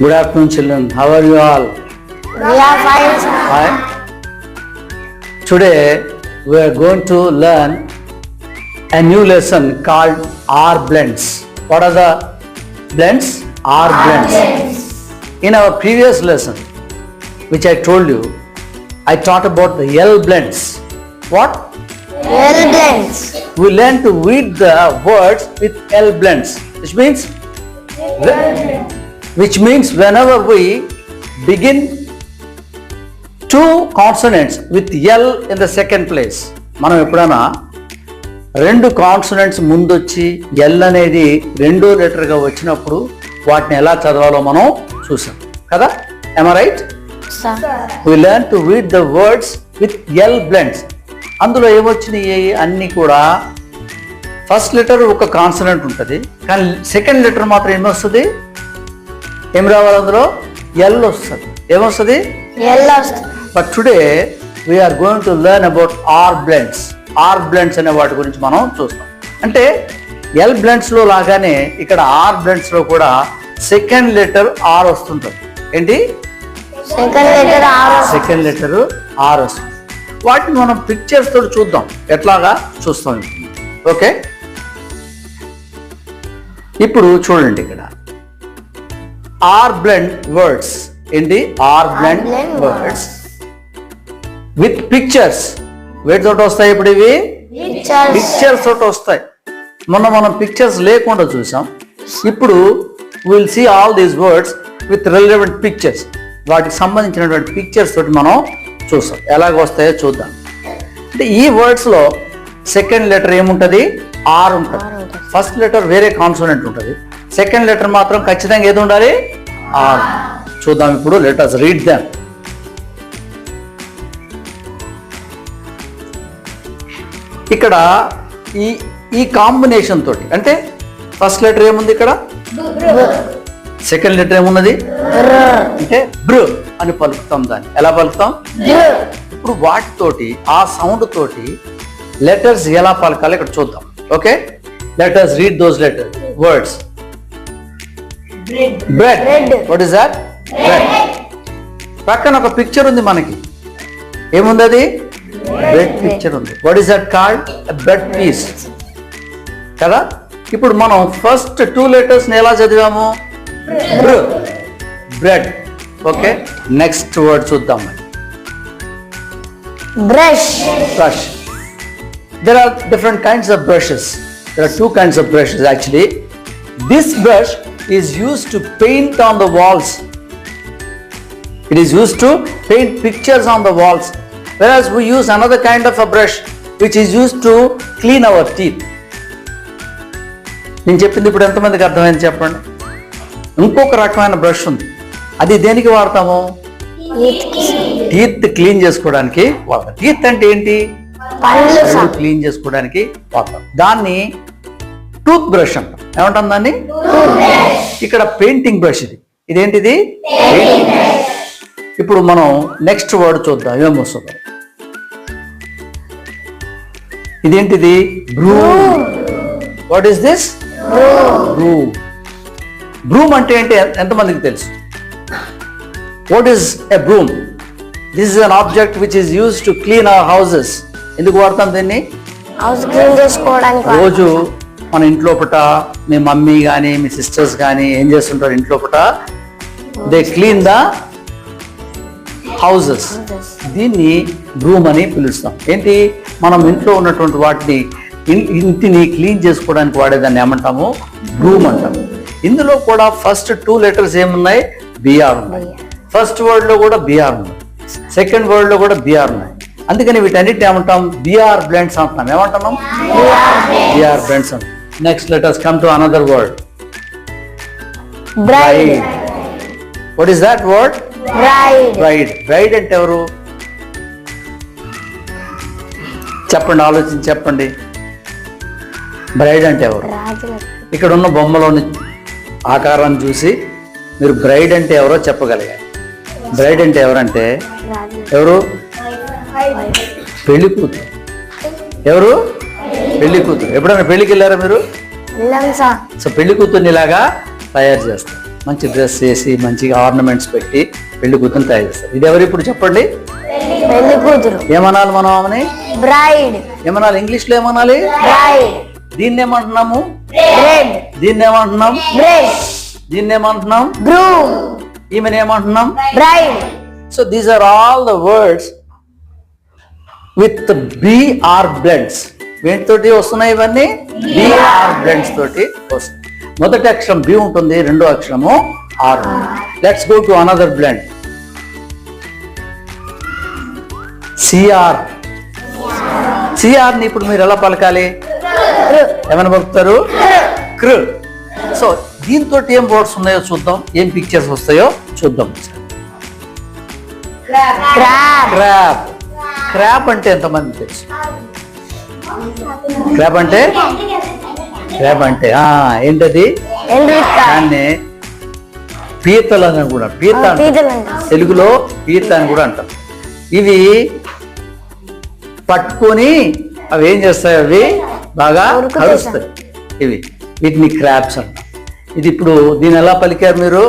Good afternoon, children. How are you all? We are fine, sir. Fine. Today we are going to learn a new lesson called R blends. What are the blends? R blends. In our previous lesson, which I told you, I taught about the L blends. What? L blends. We learned to read the words with L blends, which means whenever we begin two consonants with L in the second place, మనం ఎప్పుడైనా రెండు consonants ముందొచ్చి L అనేది రెండో లెటర్గా వచ్చినప్పుడు వాటిని ఎలా చదవాలో మనం చూసాం కదా. am I right? Sir. We learn to read the words with L blends. అందులో ఏమొచ్చినాయి అన్నీ కూడా ఫస్ట్ లెటర్ ఒక కాన్సనెంట్ ఉంటుంది, కానీ సెకండ్ లెటర్ మాత్రం ఏమొస్తుంది, ఏం రావాలి అందులో ఎల్ వస్తుంది. ఏమొస్తుంది? L. But today we are going to learn about R blends. R blends అనే వాటి గురించి మనం చూస్తాం. అంటే ఎల్ బ్లెండ్స్లో లాగానే ఇక్కడ ఆర్ బ్లెండ్స్లో కూడా సెకండ్ లెటర్ ఆర్ వస్తుంటుంది. ఏంటి? సెకండ్ లెటర్ ఆర్ వస్తుంది. వాటిని మనం పిక్చర్స్ తోటి చూద్దాం, ఎట్లాగా చూస్తాం. ఓకే, ఇప్పుడు చూడండి ఇక్కడ ఆర్ బ్లెండ్ వర్డ్స్. ఏంటి? R blend words with pictures. వేటి తోటి వస్తాయి ఇప్పుడు ఇవి? పిక్చర్స్ తోటి వస్తాయి. మొన్న మనం పిక్చర్స్ లేకుండా చూసాం. ఇప్పుడు will see all these words with relevant pictures. వాటికి సంబంధించినటువంటి పిక్చర్స్ తోటి మనం చూస్తాం. ఎలాగ వస్తాయో చూద్దాం. అంటే ఈ వర్డ్స్లో సెకండ్ లెటర్ ఏముంటుంది? ఆర్ ఉంటుంది. ఫస్ట్ లెటర్ వేరే కాన్సోనెంట్ ఉంటుంది, సెకండ్ లెటర్ మాత్రం ఖచ్చితంగా ఏది ఉండాలి? ఆర్. చూద్దాం ఇప్పుడు. Let us read them. ఇక్కడ ఈ కాంబినేషన్ తోటి, అంటే ఫస్ట్ లెటర్ ఏముంది ఇక్కడ, సెకండ్ లెటర్ ఏమున్నది అంటే బ్ర అని పలుకుతాం. దాన్ని ఎలా పలుకుతాం? ఇప్పుడు వాటితోటి ఆ సౌండ్ తోటి లెటర్స్ ఎలా పలకాలి ఇక్కడ చూద్దాం. Okay, let us read those letters words. bread. What is that? bread. పక్కన ఒక పిక్చర్ ఉంది మనకి. ఏముంది అది? బ్రెడ్ పిక్చర్ ఉంది. What is that called? Bread piece కదా. ఇప్పుడు మనం ఫస్ట్ టూ లెటర్స్ ని ఎలా చదివాము? బ్రెడ్. ఓకే, నెక్స్ట్ వర్డ్ చూద్దాం. Brush. Brush. There are different kinds of brushes. There are two kinds of brushes actually. This brush is used to paint on the walls. It is used to paint pictures on the walls. Whereas we use another kind of a brush which is used to clean our teeth. నేను చెప్పింది ఇప్పుడు ఎంతమందికి అర్థమైంది చెప్పండి. ఇంకొక రకమైన brush ఉంది. అది దేనికి వాడతాము? టీత్ క్లీన్ చేసుకోవడానికి వాడతాం. టీత్ అంటే ఏంటి? పళ్ళు క్లీన్ చేసుకోవడానికి వాడతాం. దాన్ని టూత్ బ్రష్ అంటాం. ఏమంటాం దాన్ని? ఇక్కడ పెయింటింగ్ బ్రష్. ఇదేంటిది? Painting brush. ఇప్పుడు మనం నెక్స్ట్ వర్డ్ చూద్దాం ఏమొస్తుందో. ఇదేంటిది? Broom. What is this? Broom. Broom అంటే ఏంటి ఎంతమందికి తెలుసు? What is a broom? This is an object which is used to clean hour houses. ఎందుకు వాడతాం దీన్ని? హౌస్ క్లీన్ చేసుకోవడానికి. రోజు మన ఇంట్లో పుట మీ మమ్మీ కానీ మీ సిస్టర్స్ కానీ ఏం చేస్తుంటారు? ఇంట్లో పుట దే క్లీన్ ద హౌసెస్. దీన్ని బ్రూమ్ అని పిలుస్తాం. ఏంటి? మనం ఇంట్లో ఉన్నటువంటి వాటిని ఇంటిని క్లీన్ చేసుకోవడానికి వాడేదాన్ని ఏమంటాము? బ్రూమ్ అంటాము. ఇందులో కూడా ఫస్ట్ టూ లెటర్స్ ఏమున్నాయి? బిఆర్ ఉన్నాయి. ఫస్ట్ వర్డ్ లో కూడా బిఆర్ ఉన్నాయి, సెకండ్ వర్డ్ లో కూడా బిఆర్ ఉన్నాయి. అందుకని వీటన్నిటిని ఏమంటాం? బిఆర్ బ్లెండ్స్ అంటున్నాం. ఏమంటున్నాం? బిఆర్ బ్లెండ్స్ అంటాం. Next let us come to another word. Bride. What is that word? Bride. Bride. Bride అంటే ఎవరు చెప్పండి, ఆలోచించి చెప్పండి. బ్రైడ్ అంటే ఎవరు? ఇక్కడ ఉన్న బొమ్మలోని ఆకారాన్ని చూసి మీరు బ్రైడ్ అంటే ఎవరో చెప్పగలిగారు. బ్రైడ్ అంటే ఎవరంటే ఎవరు? పెళ్లి కూతురు. ఎవరు? పెళ్లి కూతురు. ఎప్పుడైనా పెళ్లికి వెళ్ళారా మీరు? సో పెళ్లి కూతుర్ని ఇలాగా తయారు చేస్తారు. మంచి డ్రెస్ వేసి మంచిగా ఆర్నమెంట్స్ పెట్టి పెళ్లి కూతురు తయారు చేస్తారు. ఇది ఎవరు ఇప్పుడు చెప్పండి? పెళ్లి కూతురు. ఏమనాలి మనం ఆమెని? బ్రైడ్. ఏమనాలి? ఇంగ్లీష్లో ఏమనాలి? బ్రైడ్. దీన్ని ఏమంటున్నాము? బ్రెడ్. దీన్ని ఏమంటున్నాం? బ్రెడ్. దీన్ని ఏమంటున్నాం? బ్రూమ్. ఈమెను ఏమంటున్నాం? Bride. So these are all the words with BR blends. వేటితోటి వస్తున్నాయి ఇవన్నీ? BR blends తోటి వస్తాయి. మొదటి అక్షరం B ఉంటుంది, రెండో అక్షరము R. Let's go to another blend. CR. CR ని ఇప్పుడు మీరు ఎలా పలకాలి? ఏమైనా పలుకుతారు? కృ. సో దీంతో ఏం వర్డ్స్ ఉన్నాయో చూద్దాం, ఏం పిక్చర్స్ వస్తాయో చూద్దాం. క్రాబ్. క్రాబ్. క్రాబ్ అంటే ఎంతమంది తెలుసు? క్రాబ్ అంటే ఏంటది? దాన్ని పీతలు అని కూడా, పీత తెలుగులో పీత అని కూడా అంటాం. ఇవి పట్టుకొని అవి ఏం చేస్తాయి? అవి బాగా కలుస్తాయి. వీటిని క్రాబ్స్ అంటాం. ఇది ఇప్పుడు దీన్ని ఎలా పలికారు మీరు?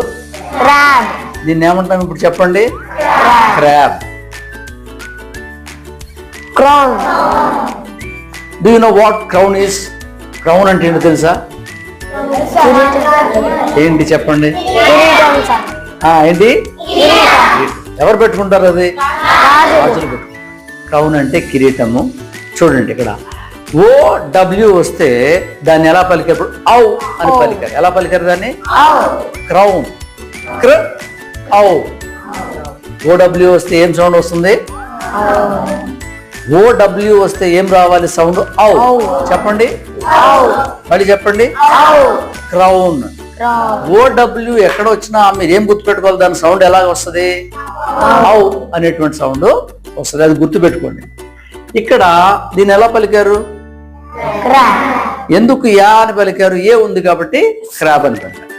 దీన్ని ఏమంటాం ఇప్పుడు చెప్పండి? Crab. Crown. Do you know what crown is? Crown అంటే ఏంటో తెలుసా? ఏంటి చెప్పండి? ఏంటి? ఎవరు పెట్టుకుంటారు అది? రాజులు పెట్టుకుంటారు. క్రౌన్ అంటే కిరీటము. చూడండి ఇక్కడ OW వస్తే దాన్ని ఎలా పలికారు? ఔ అని పలికారు. ఎలా పలికారు దాన్ని? క్రౌన్. ఔ. OW వస్తే ఏం సౌండ్ వస్తుంది? OW వస్తే ఏం రావాలి సౌండ్? ఔ. చెప్పండి, మళ్ళీ చెప్పండి. క్రౌన్. OW ఎక్కడ వచ్చినా మీరు ఏం గుర్తుపెట్టుకోవాలి? దాని సౌండ్ ఎలా వస్తుంది? ఔ అనేటువంటి సౌండ్ వస్తుంది. అది గుర్తుపెట్టుకోండి. ఇక్కడ దీన్ని ఎలా పలికారు? ఎందుకు యా అని పలికారు? ఏ ఉంది కాబట్టి క్రాబ్ అని పలికారు.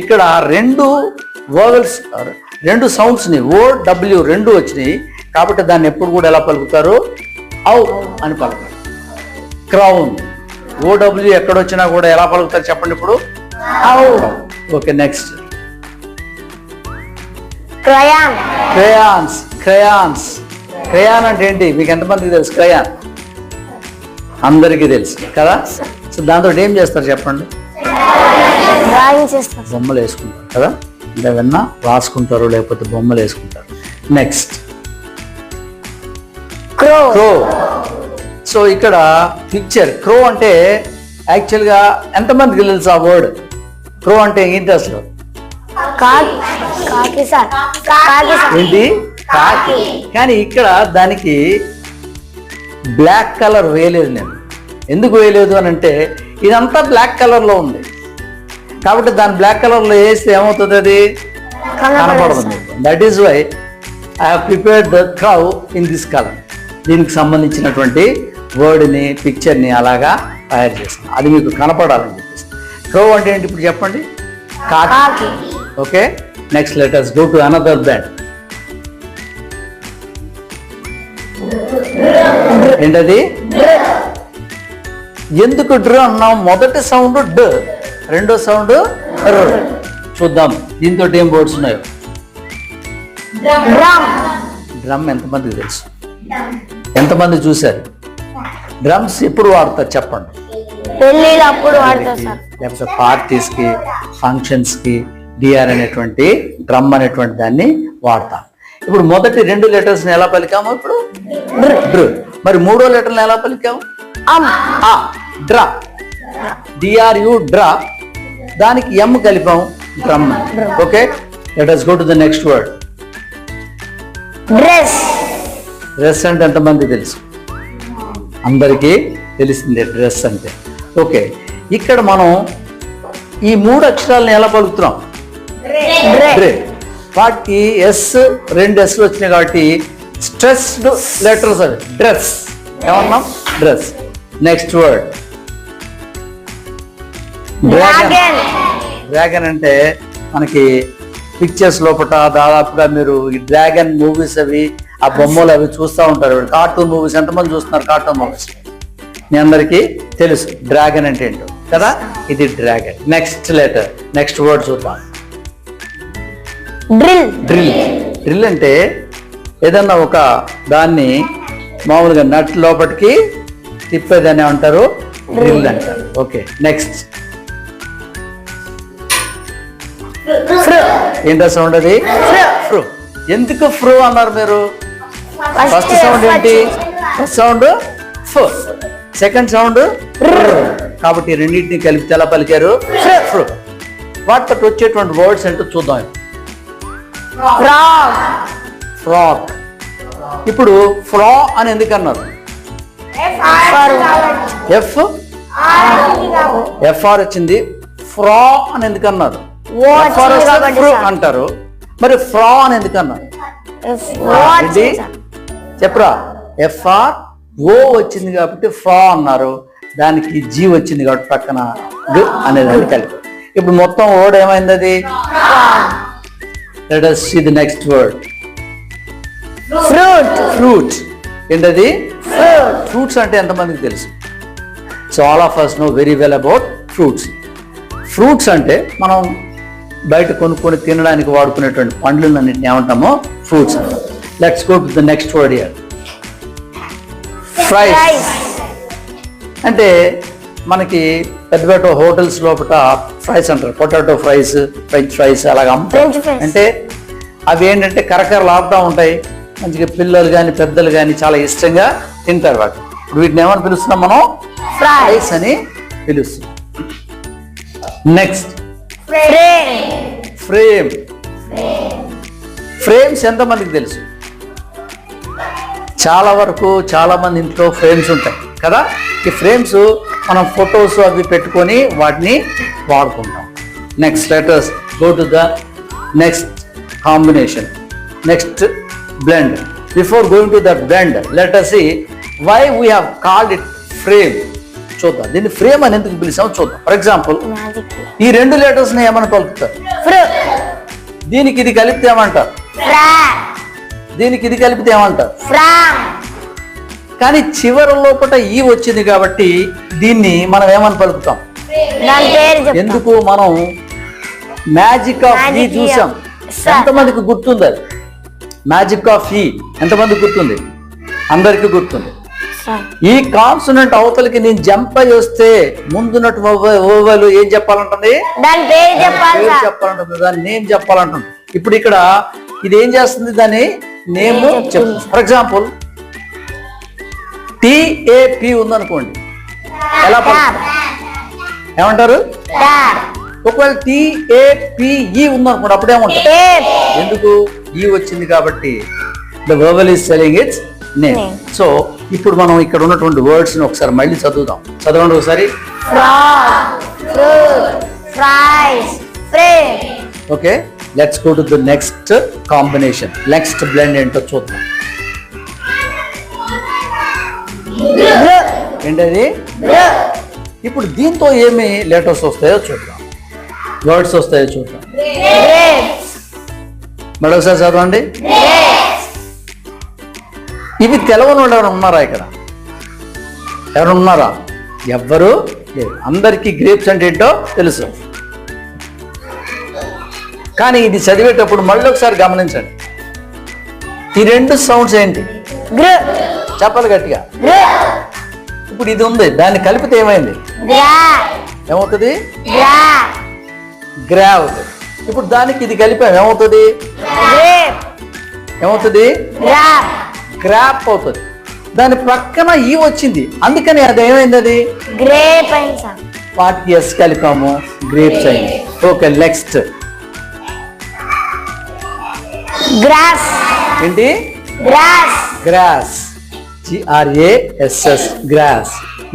ఇక్కడ రెండు వోవెల్స్, రెండు సౌండ్స్ ని OW రెండు వచ్చినాయి కాబట్టి దాన్ని ఎప్పుడు కూడా ఎలా పలుకుతారు? ఔ అని పలుకుతారు. క్రౌన్. OW ఎక్కడొచ్చినా కూడా ఎలా పలుకుతారు చెప్పండి ఇప్పుడు? Okay, next. Crayon. Crayons. Crayons. Crayon అంటే ఏంటి? మీకు ఎంతమందికి తెలుసు క్రయాన్? అందరికీ తెలుసు కదా. సో దాంతో ఏం చేస్తారు చెప్పండి? బొమ్మలు వేసుకుంటారు కదా. అంటే ఏమన్నా రాసుకుంటారు, లేకపోతే బొమ్మలు వేసుకుంటారు. నెక్స్ట్ క్రో. సో ఇక్కడ పిక్చర్ క్రో అంటే యాక్చువల్గా ఎంతమందికి తెలుసు ఆ వర్డ్? క్రో అంటే ఏంటి అసలు? ఏంటి? కాకి. కానీ ఇక్కడ దానికి బ్లాక్ కలర్ వేయలేదు నేను. ఎందుకు వేయలేదు అని అంటే ఇదంతా బ్లాక్ కలర్ లో ఉంది కాబట్టి దాని బ్లాక్ కలర్ లో వేస్తే ఏమవుతుంది? అది కనపడుతుంది. That is why I have prepared the crown in this colour. దీనికి సంబంధించినటువంటి వర్డ్ని, పిక్చర్ని అలాగా తయారు చేస్తాను. అది మీకు కనపడాలని చెప్పేసి. క్రౌ అంటే ఏంటి ఇప్పుడు చెప్పండి? కాకి. Okay, next let us go to another blend. ఏంటది? ఎందుకు డ్ర అన్నాం? మొదటి సౌండ్ డ్, రెండో సౌండ్ ర్. చూద్దాం దీంతో ఏం వర్డ్స్ ఉన్నాయో. డ్రమ్ ఎంతమందికి తెలుసు? ఎంతమంది చూశారు? డ్రమ్స్ ఎప్పుడు వాడతారు చెప్పండి? పెళ్ళిళ్ళప్పుడు వాడతారు సార్. లేకపోతే పార్టీస్ కి, ఫంక్షన్స్ కి DR అనేటువంటి డ్రమ్ అనేటువంటి దాన్ని వాడతాం. ఇప్పుడు మొదటి రెండు లెటర్స్ ని ఎలా పలికాము? ఇప్పుడు డ్ర్. మరి మూడో లెటర్ని ఎలా పలికాము? డ్రా. DRU డ్రా. దానికి M కలిపాం, drum. Okay, let us go to the next word. Dress. Dress అంటే ఎంతమంది తెలుసు? అందరికీ తెలిసిందే డ్రెస్ అంటే. ఓకే, ఇక్కడ మనం ఈ మూడు అక్షరాలను ఎలా పలుకుతున్నాం? డ్రే. వాటికి రెండు ఎస్లు వచ్చినాయి కాబట్టి స్ట్రెస్డ్ లెటర్స్ అవి. డ్రెస్. ఏమన్నాం? Dress. Next word dragon. Dragon అంటే మనకి పిక్చర్స్ లోపల దాదాపుగా మీరు ఈ డ్రాగన్ మూవీస్ అవి, ఆ బొమ్మలు అవి చూస్తూ ఉంటారు. కార్టూన్ మూవీస్ ఎంతమంది చూస్తున్నారు? కార్టూన్ మూవీస్ మీ అందరికీ తెలుసు డ్రాగన్ అంటే ఏంటో కదా. ఇది dragon. Next letter, next word చూద్దాం. డ్రిల్. డ్రిల్ అంటే ఏదన్నా ఒక దాన్ని మామూలుగా నట్ లోపలికి తిప్పేదాన్ని ఏమంటారు? డ్రిల్ అంటారు. ఓకే, నెక్స్ట్ ఏంటో సౌండ్ అది? ఫ్రూ. ఎందుకు ఫ్రూ అన్నారు మీరు? ఫస్ట్ సౌండ్ ఏంటి? ఫస్ట్ సౌండ్ ఫ్, సెకండ్ సౌండ్ కాబట్టి రెండింటిని కలిపి ఎలా పలికారు? ఫ్రూ. వాటితో వచ్చేటువంటి వర్డ్స్ ఏంటో చూద్దాం. ఫ్రాక్. ఇప్పుడు ఫ్రా అని ఎందుకు అన్నారు? ఎఫ్ఆర్ వచ్చింది. ఫ్రా అని ఎందుకు అన్నారు? అంటారు. మరి ఫ్రా అని ఎందుకు అన్నారు? చెప్పరా? ఎఫ్ఆర్ ఓ వచ్చింది కాబట్టి ఫ్రా అన్నారు. దానికి జీ వచ్చింది కాబట్టి పక్కన గ్ అనేదాన్ని కలిపి. ఇప్పుడు మొత్తం వర్డ్ ఏమైంది అది? Let us see the next word. Fruit. ఏంటది? ఫ్రూట్స్ అంటే ఎంతమందికి తెలుసు? So all of us know very well about fruits. Fruits అంటే మనం బయట కొనుక్కొని తినడానికి వాడుకునేటువంటి పండ్లన్నింటినీ ఏమంటామో ఫ్రూట్స్ అంటాం. Let's go to the next word here. Fries. అంటే మనకి పెద్ద పెద్ద హోటల్స్ లోపల ఫ్రైస్ అంటారు. పొటాటో ఫ్రైస్, ఫ్రెంచ్ ఫ్రైస్ అలాగా అమ్ముతారు. అంటే అవి ఏంటంటే కరకరలాడుతూ ఉంటాయి. మంచిగా పిల్లలు కానీ పెద్దలు కానీ చాలా ఇష్టంగా తింటారు వాటి. ఇప్పుడు వీటిని ఏమని పిలుస్తున్నాం మనం? ఫ్రైస్ అని పిలుస్తున్నాం. Next frame. ఫ్రేమ్స్ ఎంతమందికి తెలుసు? చాలా వరకు చాలా మంది ఇంట్లో ఫ్రేమ్స్ ఉంటాయి కదా. ఈ ఫ్రేమ్స్ మనం ఫొటోస్ అవి పెట్టుకొని వాటిని వాడుకుంటాం. Next let us go to the next combination, next blend. Before going to that blend, let us see why we have called it frame. చూద్దాం దీన్ని ఫ్రేమ్ అని ఎందుకు పిలిచామో చూద్దాం. ఫర్ ఎగ్జాంపుల్ ఈ రెండు లెటర్స్ ని ఏమని పలుకుతారు? దీనికి ఇది కలిపితే ఏమంటారు? దీనికి ఇది కలిపితే ఏమంటారు? కానీ చివరి లోపల ఈ వచ్చింది కాబట్టి దీన్ని మనం ఏమని పలుకుతాం? ఎందుకు? మనం మ్యాజిక్ ఆఫ్ ఈ చూసాం. ఎంతమందికి గుర్తుంది అది? మ్యాజిక్ ఆఫ్ ఈ ఎంతమందికి గుర్తుంది? అందరికీ గుర్తుంది. ఈ కాన్సనెంట్ అవతలకి నేను జంప్ అయ్యి వస్తే ముందున్నట్టు ఓవలు ఏం చెప్పాలంటుంది? చెప్పాలంటుంది. దాని నేమ్ చెప్పాలంటుంది. ఇప్పుడు ఇక్కడ ఇది ఏం చేస్తుంది? దాని నేమ్ చెప్తుంది. ఫర్ ఎగ్జాంపుల్ టిఏపి ఉందనుకోండి, ఎలా ఏమంటారు? ఒకవేళ టిఏపిఈ ఉందనుకోండి, అప్పుడేమంటారు? ఎందుకు? ఈ వచ్చింది కాబట్టి the verbal is telling its name. So ఇప్పుడు మనం ఇక్కడ ఉన్నటువంటి వర్డ్స్ ని ఒకసారి మళ్ళీ చదువుదాం. చదవండి ఒకసారి. Okay, let's go to the next combination. Next blend ఏంటో చూద్దాం. ఏంటది? ఇప్పుడు దీంతో ఏమి లెటర్స్ వస్తాయో చూద్దాం, వర్డ్స్ వస్తాయో చూద్దాం. మరొకసారి చదవండి. ఇవి తెలవని వాళ్ళు ఎవరు ఉన్నారా ఇక్కడ? ఎవరు ఉన్నారా? ఎవ్వరు లేరు. అందరికీ గ్రేప్స్ అంటే ఏంటో తెలుసు. కానీ ఇది చదివేటప్పుడు మళ్ళీ ఒకసారి గమనించండి. ఈ రెండు సౌండ్స్ ఏంటి? చెప్పాలి గట్టిగా. ఇప్పుడు ఇది ఉంది, దాన్ని కలిపితే ఏమైంది? ఏమవుతుంది? గ్రావ్. ఇప్పుడు దానికి ఇది కలిపాం, ఏమవుతుంది? ఏమవుతుంది? గ్రాప్ అవుతుంది. దాని పక్కన ఈ వచ్చింది, అందుకని అది ఏమైంది? అది గ్రేప్. వాటికి ఎస్ కలిపాము, గ్రేప్స్ అయింది. Okay, next grass. ఏంటి? Grass. Grass. GRASS, grass.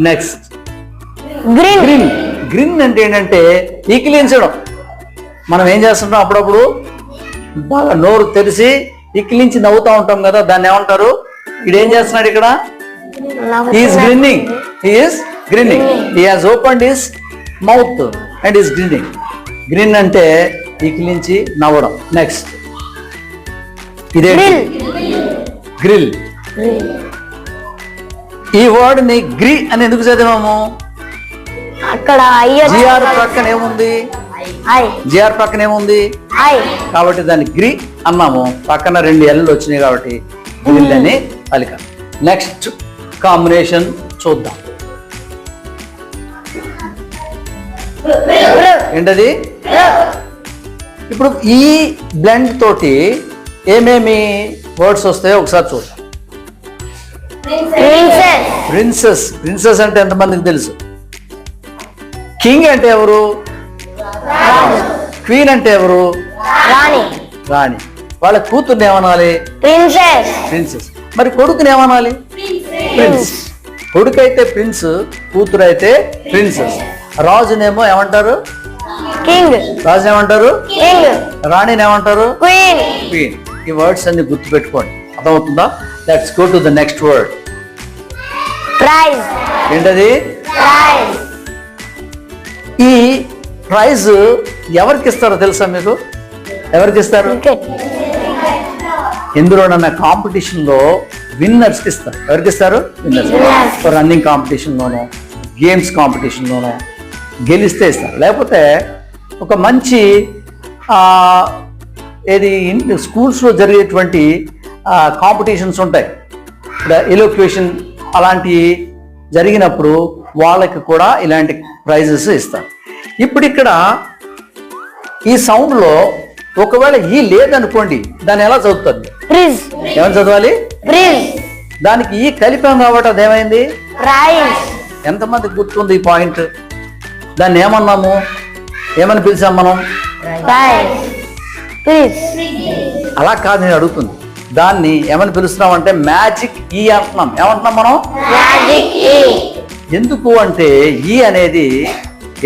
Next grin. Grin అంటే ఏంటంటే ఈకిలించడం. మనం ఏం చేస్తుంటాం? అప్పుడప్పుడు బాగా నోరు తెరిచి ఈకిలించి నవ్వుతూ ఉంటాం కదా, దాన్ని ఏమంటారు? ఇదేం చేస్తున్నాడు ఇక్కడ? Is grinning. Is grinning. He has opened his mouth and is grinning. Grin అంటే ఈకిలించి నవ్వడం. నెక్స్ట్ ఇదే గ్రిల్. ఈ వర్డ్ ని గ్రి అని ఎందుకు చదివాము? అక్కడ జిఆర్ పక్కన ఏముంది? ఐ జిఆర్ పక్కన ఏముంది ఐ కాబట్టి దాన్ని గ్రి అన్నాము. పక్కన 2 ఎల్లు వచ్చినాయి కాబట్టి గ్రిల్ అని పలికాం. నెక్స్ట్ కాంబినేషన్ చూద్దాం. ఏంటది? ఇప్పుడు ఈ బ్లెండ్ తోటి ఏమేమి వర్డ్స్ వస్తాయో ఒకసారి చూద్దాం. Princess princess. ప్రిన్సెస్ అంటే ఎంతమందికి తెలుసు? కింగ్ అంటే ఎవరు? క్వీన్ అంటే ఎవరు? రాణి రాణి. వాళ్ళ కూతుర్ని ఏమనాలి? Princess princess. మరి కొడుకుని ఏమనాలి? ప్రిన్స్. కొడుకు అయితే ప్రిన్స్, కూతురు అయితే ప్రిన్సెస్. రాజునేమో ఏమంటారు? కింగ్ రాజు ఏమంటారు? కింగ్ రాణిని ఏమంటారు? Queen queen. ఈ వర్డ్స్ అన్ని గుర్తుపెట్టుకోండి. అర్థమవుతుందా? Let's go to the next word. Prize ఏంటది? ప్రైజ్ ఈ ప్రైజ్ ఎవరికి ఇస్తారో తెలుసా మీకు? ఎవరికి ఇస్తారు? క్రికెట్ ఎందులోనన్నా కాంపిటీషన్లో విన్నర్స్కి ఇస్తారు. ఎవరికి ఇస్తారు? విన్నర్స్. రన్నింగ్ కాంపిటీషన్లోనో గేమ్స్ కాంపిటీషన్లోనో గెలిస్తే ఇస్తారు. లేకపోతే ఒక మంచి ఏది స్కూల్స్లో జరిగేటువంటి కాంపిటీషన్స్ ఉంటాయి. ఇప్పుడు ఎలోక్వేషన్ అలాంటివి జరిగినప్పుడు వాళ్ళకి కూడా ఇలాంటి ప్రైజెస్ ఇస్తారు. ఇప్పుడు ఇక్కడ ఈ సౌండ్లో ఒకవేళ ఈ లేదనుకోండి, దాన్ని ఎలా చదువుతుంది? ప్రిజ్ ఏమని చదవాలి? ప్రిజ్ దానికి ఈ కలిపాం కాబట్టి అదేమైంది? ప్రైజ్ ఎంతమందికి గుర్తుంది ఈ పాయింట్? దాన్ని ఏమన్నాము? ఏమని పిలిచాం మనం? ప్రైజ్ ప్రిజ్ అలా కాదు నేను అడుగుతుంది. దాన్ని ఏమని పిలుస్తున్నాం అంటే మ్యాజిక్ ఈ అంటున్నాం. ఏమంటున్నాం మనం? మ్యాజిక్ ఈ ఎందుకు అంటే ఈ అనేది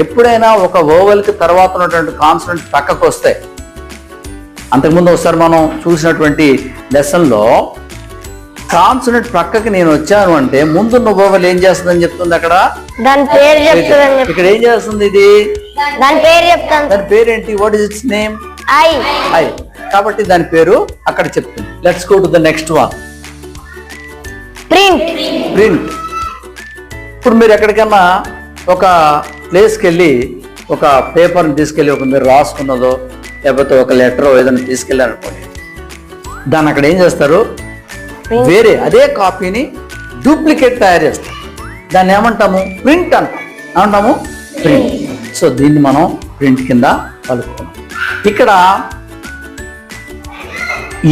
ఎప్పుడైనా ఒక ఓవెల్కి తర్వాత ఉన్నటువంటి కాన్సనెంట్ పక్కకు వస్తాయి. అంతకుముందు ఒకసారి మనం చూసినటువంటి లెసన్లో కాన్సనెంట్ పక్కకి నేను వచ్చాను అంటే ముందున్న ఓవెల్ ఏం చేస్తుందని చెప్తుంది అక్కడ. దాని పేరు చెప్తాను. ఇక్కడ ఏం చేస్తుంది? ఇది దాని పేరు చెప్తాను. దాని పేరేంటి? What is its name? I I. కాబట్టి దాని పేరు అక్కడ చెప్తుంది. Let's go to the next one. Print print. ఇప్పుడు మీరు ఎక్కడికన్నా ఒక ప్లేస్కి వెళ్ళి ఒక పేపర్ని తీసుకెళ్ళి ఒక మీరు రాసుకున్నదో లేకపోతే ఒక లెటర్ ఏదైనా తీసుకెళ్ళారనుకోండి, దాన్ని అక్కడ ఏం చేస్తారు? వేరే అదే కాపీని డూప్లికేట్ తయారు చేస్తారు. దాన్ని ఏమంటాము? ప్రింట్ అంటాం. ఏమంటాము? ప్రింట్. సో దీన్ని మనం ప్రింట్ కింద కలుపుకున్నాం. ఇక్కడ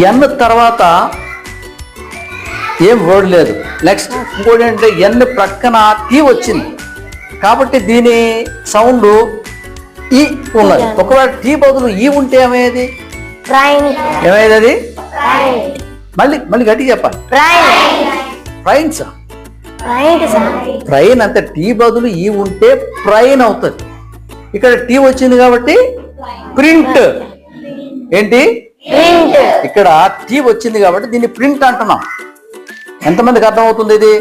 ఎన్ తర్వాత ఏం వర్డ్ లేదు. నెక్స్ట్ ఇంకోటి ఏంటంటే ఎన్ ప్రక్కన టీ వచ్చింది కాబట్టి దీని సౌండ్ ఈ ఉన్నది. ఒకవేళ టీ బదులు ఈ ఉంటే ఏమయ్యేది? ప్రైన్ ఏమయ్యేది? అది ప్రైన్ మళ్ళీ మళ్ళీ గట్టిగా చెప్పాలి. ప్రైన్ ప్రైన్స్. ప్రైన్ ప్రైన్ అంటే టీ బదులు ఈ ఉంటే ప్రైన్ అవుతుంది. ఇక్కడ టీ వచ్చింది కాబట్టి ప్రింట్. ఏంటి? ప్రింట్ ఇక్కడ టీ వచ్చింది కాబట్టి దీన్ని ప్రింట్ అంటున్నాం. ఎంతమందికి అర్థమవుతుంది ఇది?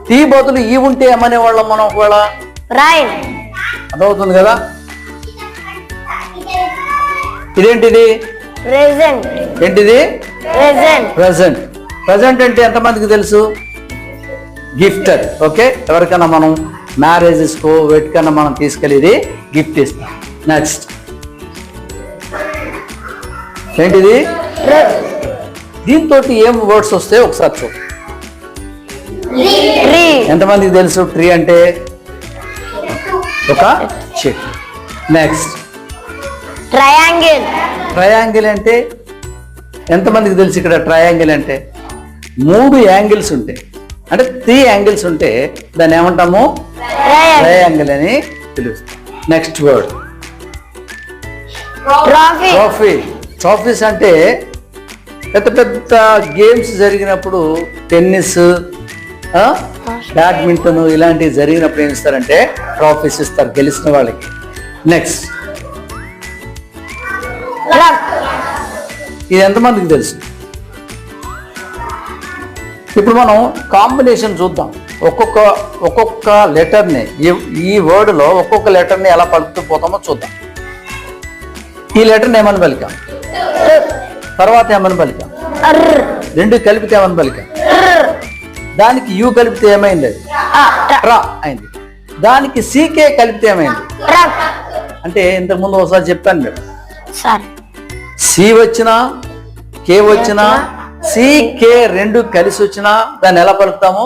టీ బదులు ఈ ఉంటే ఏమనేవాళ్ళం మనం? ఒకవేళ ప్రైన్ అర్థమవుతుంది కదా? ఇదేంటిది? ప్రెజెంట్ ఏంటిది? Present present. ప్రెజెంట్ అంటే ఎంతమందికి తెలుసు? గిఫ్టర్. ఓకే, ఎవరికైనా మనం మ్యారేజెస్కో వెటికన్నా మనం తీసుకెళ్ళి గిఫ్ట్ ఇస్తాం. నెక్స్ట్ ఏంటిది? దీంతో ఏం వర్డ్స్ వస్తాయో ఒకసారి చూడు. ట్రీ ఎంతమందికి తెలుసు ట్రీ అంటే? ఒక చెట్టు. నెక్స్ట్ ట్రయాంగిల్ ట్రయాంగిల్ అంటే ఎంతమందికి తెలుసు? ఇక్కడ ట్రయాంగిల్ అంటే 3 యాంగిల్స్ ఉంటాయి. అంటే 3 యాంగిల్స్ ఉంటే దాన్ని ఏమంటాము? ట్రయాంగిల్ అని పిలుస్తాం. Next word trophy trophy. Trophies అంటే పెద్ద పెద్ద గేమ్స్ జరిగినప్పుడు టెన్నిస్, బ్యాడ్మింటన్ ఇలాంటివి జరిగినప్పుడు ఏం ఇస్తారంటే ట్రోఫీస్ ఇస్తారు గెలిచిన వాళ్ళకి. నెక్స్ట్ ఇది ఎంతమందికి తెలుసు? ఇప్పుడు మనం కాంబినేషన్ చూద్దాం. ఒక్కొక్క లెటర్ని ఈ వర్డ్లో ఒక్కొక్క లెటర్ని ఎలా పలుకుతూ పోతామో చూద్దాం. ఈ లెటర్ని ఏమని పలికాం? తర్వాత ఏమని పలికాం? 2 కలిపితే ఏమని పలికాం? దానికి యూ కలిపితే ఏమైంది? అది ట్రా అయింది. దానికి సీకే కలిపితే ఏమైంది? ట్రక్ అంటే ఇంతకు ముందు ఒకసారి చెప్పాను మీరు, సార్ సి వచ్చినా కే వచ్చినా సి కే రెండు కలిసి వచ్చినా దాన్ని ఎలా పలుకుతాము?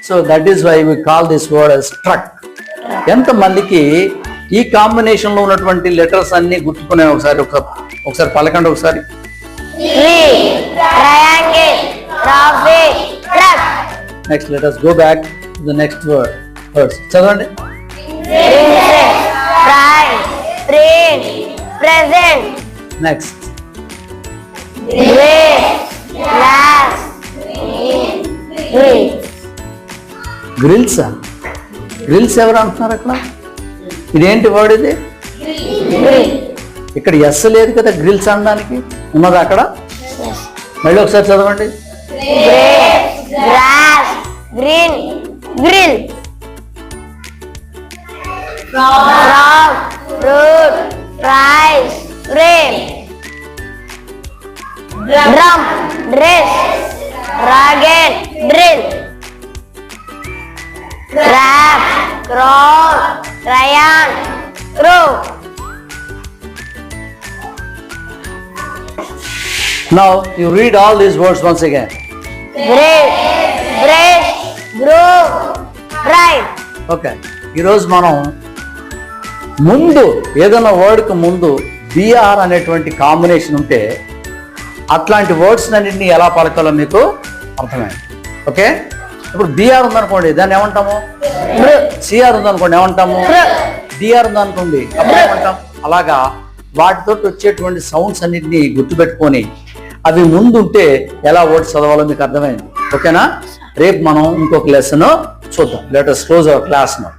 So that is why we call this word as truck. ఎంత మందికి ఈ కాంబినేషన్ లో ఉన్నటువంటి లెటర్స్ అన్ని గుర్తుకునే ఒకసారి పలకండి ఒకసారి. tree, triangle, traffic, truck. Next let us go back to the next words. చదవండి. Princess, pride, prince, present, next grace, glass, grill. Grills. Grills ఎవరు అంటున్నారు అక్కడ? ఇదేంటి వర్డ్ ఇది? Grill. ఇక్కడ ఎస్ లేదు కదా గ్రిల్స్ అనడానికి, ఉన్నదా అక్కడ? మళ్ళీ ఒకసారి చదవండి. Grape, grass, green, grill. Frog, fruit, fries, grape. Drum, dress, dragon, drill. Crab, crow, crayon, crow. Now you read all these words once again. Bread, bread, grow, bride. Okay, ఈరోజు మనం ముందు ఏదైనా వర్డ్కి ముందు బిఆర్ అనేటువంటి కాంబినేషన్ ఉంటే అట్లాంటి words అన్నింటినీ ఎలా పలకాలో మీకు అర్థమైంది. ఓకే, ఇప్పుడు బిఆర్ ఉందనుకోండి దాన్ని ఏమంటాము? సిఆర్ ఉందనుకోండి ఏమంటాము? డిఆర్ ఉందనుకోండి అప్పుడు ఏమంటాం? అలాగా వాటితో వచ్చేటువంటి సౌండ్స్ అన్నింటినీ గుర్తుపెట్టుకొని అవి ముందుంటే ఎలా వర్డ్స్ చదవాలో మీకు అర్థమైంది. ఓకేనా? రేపు మనం ఇంకొక లెసన్ చూద్దాం. Let us close our class now.